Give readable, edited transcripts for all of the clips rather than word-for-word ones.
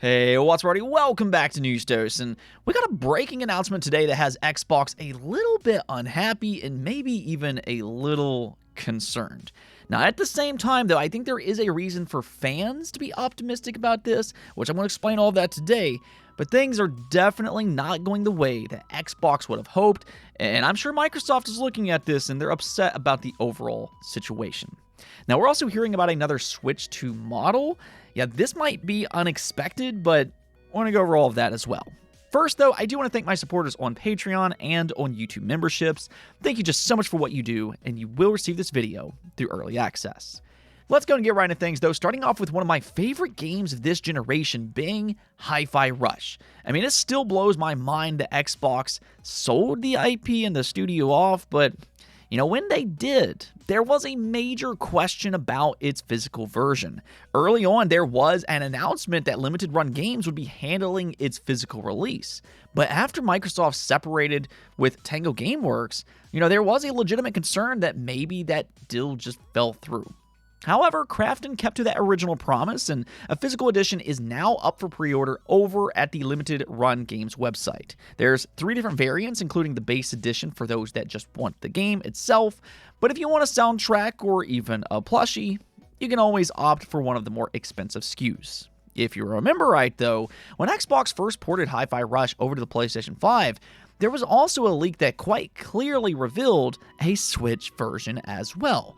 Hey, what's up, everybody? Welcome back to News Dose, and we got a breaking announcement today that has Xbox a little bit unhappy and maybe even a little concerned. Now, at the same time, though, I think there is a reason for fans to be optimistic about this, which I'm going to explain all of that today, but things are definitely not going the way that Xbox would have hoped, and I'm sure Microsoft is looking at this and they're upset about the overall situation. Now, we're also hearing about another Switch 2 model. Yeah, this might be unexpected, but I want to go over all of that as well. First, though, I do want to thank my supporters on Patreon and on YouTube memberships. Thank you just so much for what you do, and you will receive this video through early access. Let's go and get right into things, though, starting off with one of my favorite games of this generation being Hi-Fi Rush. I mean, it still blows my mind that Xbox sold the IP and the studio off, but when they did, there was a major question about its physical version. Early on, there was an announcement that Limited Run Games would be handling its physical release. But after Microsoft separated with Tango Gameworks, there was a legitimate concern that maybe that deal just fell through. However, Krafton kept to that original promise, and a physical edition is now up for pre-order over at the Limited Run Games website. There's 3 different variants, including the base edition for those that just want the game itself, but if you want a soundtrack or even a plushie, you can always opt for one of the more expensive SKUs. If you remember right, though, when Xbox first ported Hi-Fi Rush over to the PlayStation 5, there was also a leak that quite clearly revealed a Switch version as well.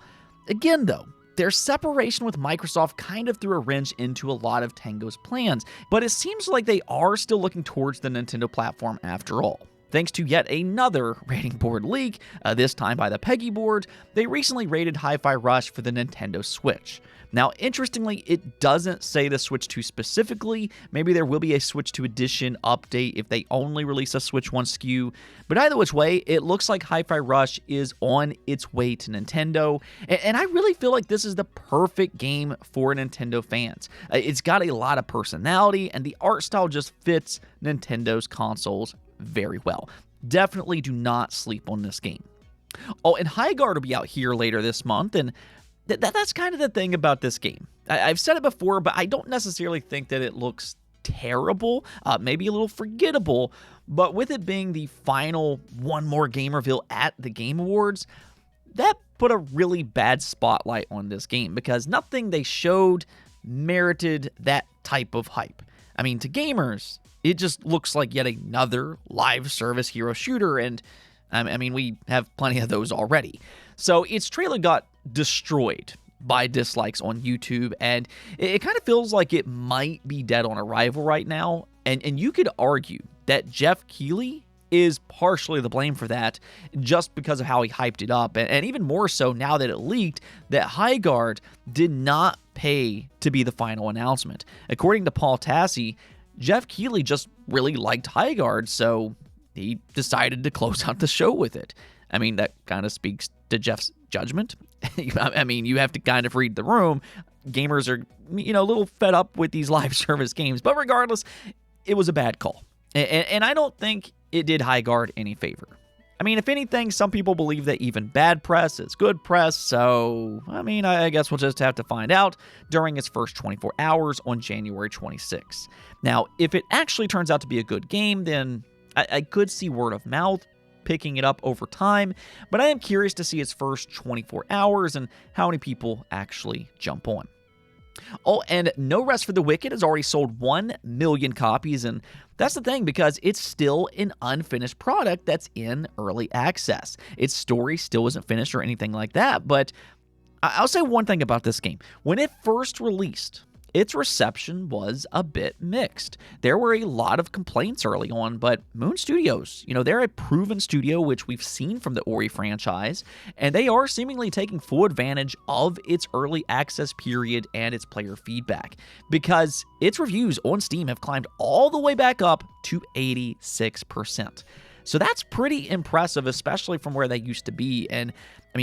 Again, though, their separation with Microsoft kind of threw a wrench into a lot of Tango's plans, but it seems like they are still looking towards the Nintendo platform after all. Thanks to yet another rating board leak, this time by the Peggy board, they recently rated Hi-Fi Rush for the Nintendo Switch. Now, interestingly, it doesn't say the Switch 2 specifically. Maybe there will be a Switch 2 edition update if they only release a Switch 1 SKU. But either which way, it looks like Hi-Fi Rush is on its way to Nintendo. And I really feel like this is the perfect game for Nintendo fans. It's got a lot of personality, and the art style just fits Nintendo's consoles very well. Definitely do not sleep on this game. Oh, and Highgaurd will be out here later this month, and that's kind of the thing about this game. I've said it before, but I don't necessarily think that it looks terrible, maybe a little forgettable, but with it being the final one more game reveal at the Game Awards, that put a really bad spotlight on this game because nothing they showed merited that type of hype. I mean, to gamers, it just looks like yet another live service hero shooter, and I mean, we have plenty of those already. So its trailer got destroyed by dislikes on YouTube, and it kind of feels like it might be dead on arrival right now. And you could argue that Jeff Keighley is partially the blame for that just because of how he hyped it up, and even more so now that it leaked that Highgaurd did not pay to be the final announcement. According to Paul Tassi, Jeff Keighley just really liked Highgaurd, so he decided to close out the show with it. I mean, that kind of speaks to Jeff's judgment. I mean, you have to kind of read the room. Gamers are, a little fed up with these live service games. But regardless, it was a bad call. And I don't think it did Highgaurd any favor. I mean, if anything, some people believe that even bad press is good press. So, I guess we'll just have to find out during its first 24 hours on January 26th. Now, if it actually turns out to be a good game, then I could see word of mouth picking it up over time, but I am curious to see its first 24 hours and how many people actually jump on. Oh, and No Rest for the Wicked has already sold 1 million copies, and that's the thing because it's still an unfinished product that's in early access. Its story still isn't finished or anything like that, but I'll say one thing about this game. When it first released, its reception was a bit mixed. There were a lot of complaints early on, but Moon Studios, they're a proven studio which we've seen from the Ori franchise, and they are seemingly taking full advantage of its early access period and its player feedback, because its reviews on Steam have climbed all the way back up to 86%. So that's pretty impressive, especially from where they used to be. And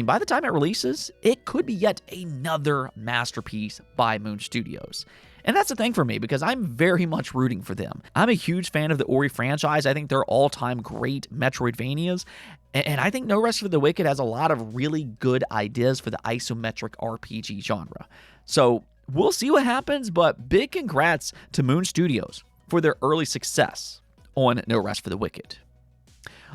by the time it releases, it could be yet another masterpiece by Moon Studios. And that's the thing for me, because I'm very much rooting for them. I'm a huge fan of the Ori franchise. I think they're all-time great Metroidvanias. And I think No Rest for the Wicked has a lot of really good ideas for the isometric RPG genre. So We'll see what happens, but big congrats to Moon Studios for their early success on No Rest for the Wicked.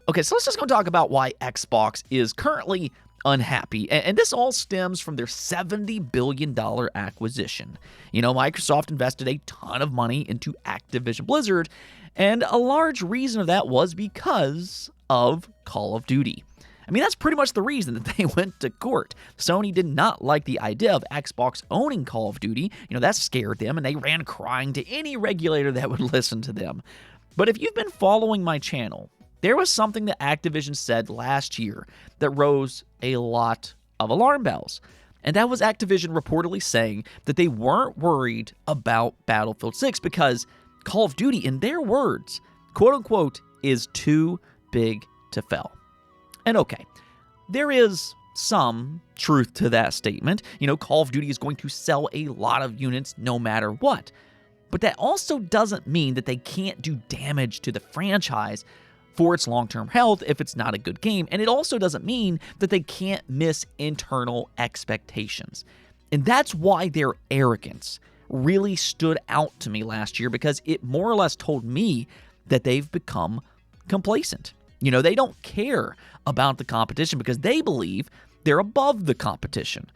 Okay, so let's just go talk about why Xbox is currently unhappy. And this all stems from their $70 billion acquisition. Microsoft invested a ton of money into Activision Blizzard, and a large reason of that was because of Call of Duty. That's pretty much the reason that they went to court. Sony did not like the idea of Xbox owning Call of Duty. That scared them, and they ran crying to any regulator that would listen to them. But if you've been following my channel, there was something that Activision said last year that rose a lot of alarm bells. And that was Activision reportedly saying that they weren't worried about Battlefield 6 because Call of Duty, in their words, quote unquote, is too big to fail. And okay, there is some truth to that statement. Call of Duty is going to sell a lot of units no matter what. But that also doesn't mean that they can't do damage to the franchise for its long-term health if it's not a good game. And it also doesn't mean that they can't miss internal expectations. And that's why their arrogance really stood out to me last year, because it more or less told me that they've become complacent. They don't care about the competition because they believe they're above the competition.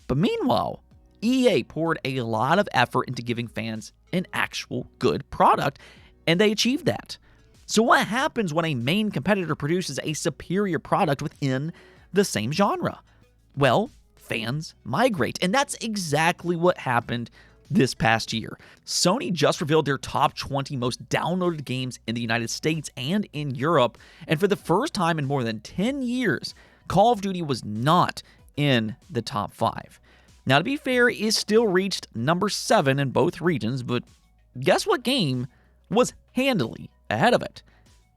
But meanwhile, EA poured a lot of effort into giving fans an actual good product, and they achieved that. So what happens when a main competitor produces a superior product within the same genre? Well, fans migrate, and that's exactly what happened this past year. Sony just revealed their top 20 most downloaded games in the United States and in Europe, and for the first time in more than 10 years, Call of Duty was not in the top 5. Now, to be fair, it still reached number 7 in both regions, but guess what game was handily ahead of it?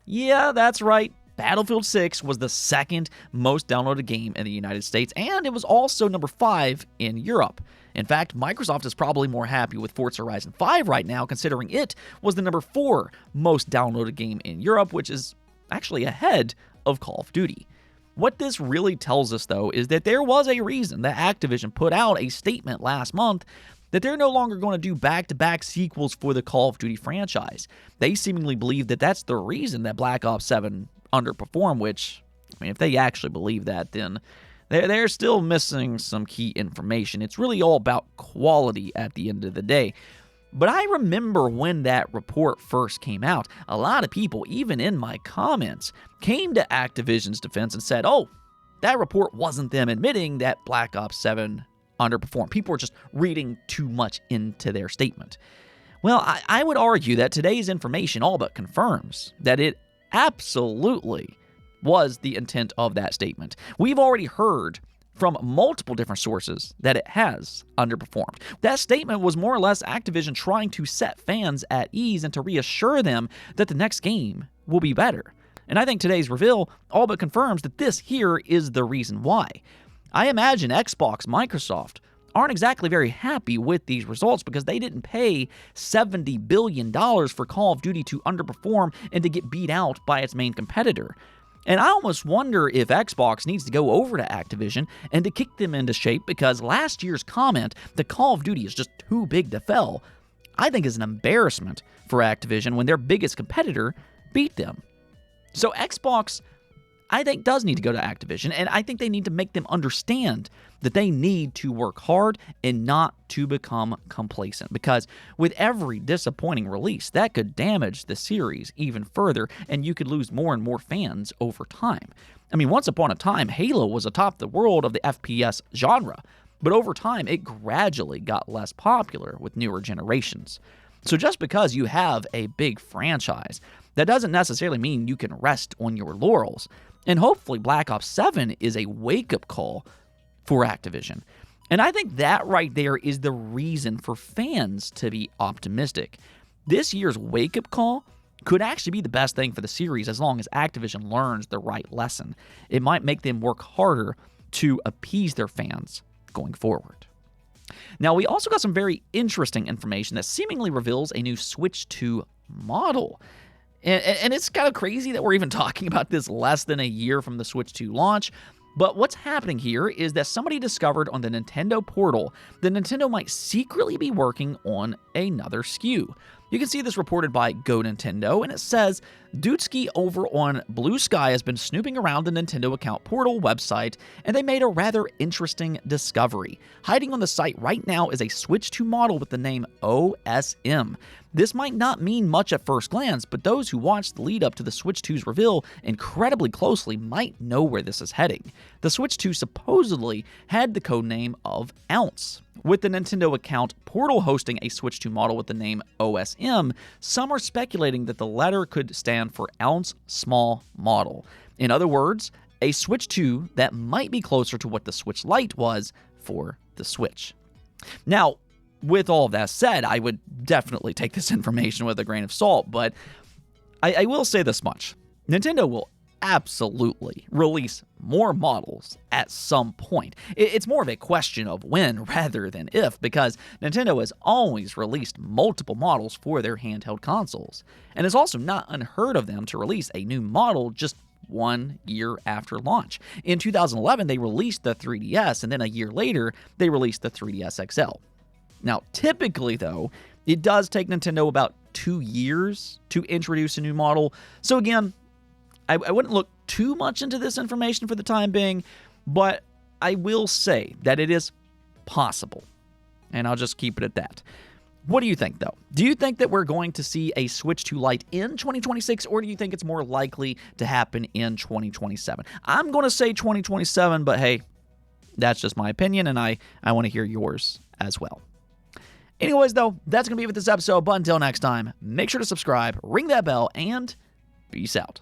Yeah, that's right. Battlefield 6 was the second most downloaded game in the United States, and it was also number 5 in Europe. In fact, Microsoft is probably more happy with Forza Horizon 5 right now, considering it was the number 4 most downloaded game in Europe, which is actually ahead of Call of Duty. What this really tells us, though, is that there was a reason that Activision put out a statement last month that they're no longer going to do back-to-back sequels for the Call of Duty franchise. They seemingly believe that that's the reason that Black Ops 7 underperformed, which, if they actually believe that, then they're still missing some key information. It's really all about quality at the end of the day. But I remember when that report first came out, a lot of people, even in my comments, came to Activision's defense and said, oh, that report wasn't them admitting that Black Ops 7 underperformed. People were just reading too much into their statement. Well, I would argue that today's information all but confirms that it absolutely was the intent of that statement. We've already heard from multiple different sources that it has underperformed. That statement was more or less Activision trying to set fans at ease and to reassure them that the next game will be better. And I think today's reveal all but confirms that this here is the reason why. I imagine Xbox, Microsoft aren't exactly very happy with these results because they didn't pay $70 billion for Call of Duty to underperform and to get beat out by its main competitor. And I almost wonder if Xbox needs to go over to Activision and to kick them into shape, because last year's comment that Call of Duty is just too big to fail, I think is an embarrassment for Activision when their biggest competitor beat them. So Xbox, I think, does need to go to Activision, and I think they need to make them understand that they need to work hard and not to become complacent, because with every disappointing release, that could damage the series even further, and you could lose more and more fans over time. Once upon a time, Halo was atop the world of the FPS genre, but over time, it gradually got less popular with newer generations. So just because you have a big franchise, that doesn't necessarily mean you can rest on your laurels. And hopefully Black Ops 7 is a wake-up call for Activision. And I think that right there is the reason for fans to be optimistic. This year's wake-up call could actually be the best thing for the series as long as Activision learns the right lesson. It might make them work harder to appease their fans going forward. Now, we also got some very interesting information that seemingly reveals a new Switch 2 model. And it's kind of crazy that we're even talking about this less than a year from the Switch 2 launch. But what's happening here is that somebody discovered on the Nintendo portal that Nintendo might secretly be working on another SKU. You can see this reported by Go Nintendo, and it says, Dudesky over on Blue Sky has been snooping around the Nintendo account portal website, and they made a rather interesting discovery. Hiding on the site right now is a Switch 2 model with the name OSM. This might not mean much at first glance, but those who watched the lead up to the Switch 2's reveal incredibly closely might know where this is heading. The Switch 2 supposedly had the codename of Ounce. With the Nintendo account portal hosting a Switch 2 model with the name OSM, some are speculating that the letter could stand for Ounce Small Model. In other words, a Switch 2 that might be closer to what the Switch Lite was for the Switch. Now, with all of that said, I would definitely take this information with a grain of salt, but I will say this much. Nintendo will absolutely release more models at some point. It's more of a question of when rather than if, because Nintendo has always released multiple models for their handheld consoles. And it's also not unheard of them to release a new model just 1 year after launch. In 2011, they released the 3DS, and then a year later, they released the 3DS XL. Now, typically, though, it does take Nintendo about 2 years to introduce a new model. So again, I wouldn't look too much into this information for the time being, but I will say that it is possible. And I'll just keep it at that. What do you think, though? Do you think that we're going to see a Switch 2 Lite in 2026, or do you think it's more likely to happen in 2027? I'm going to say 2027, but hey, that's just my opinion, and I want to hear yours as well. Anyways, though, that's going to be it for this episode. But until next time, make sure to subscribe, ring that bell, and peace out.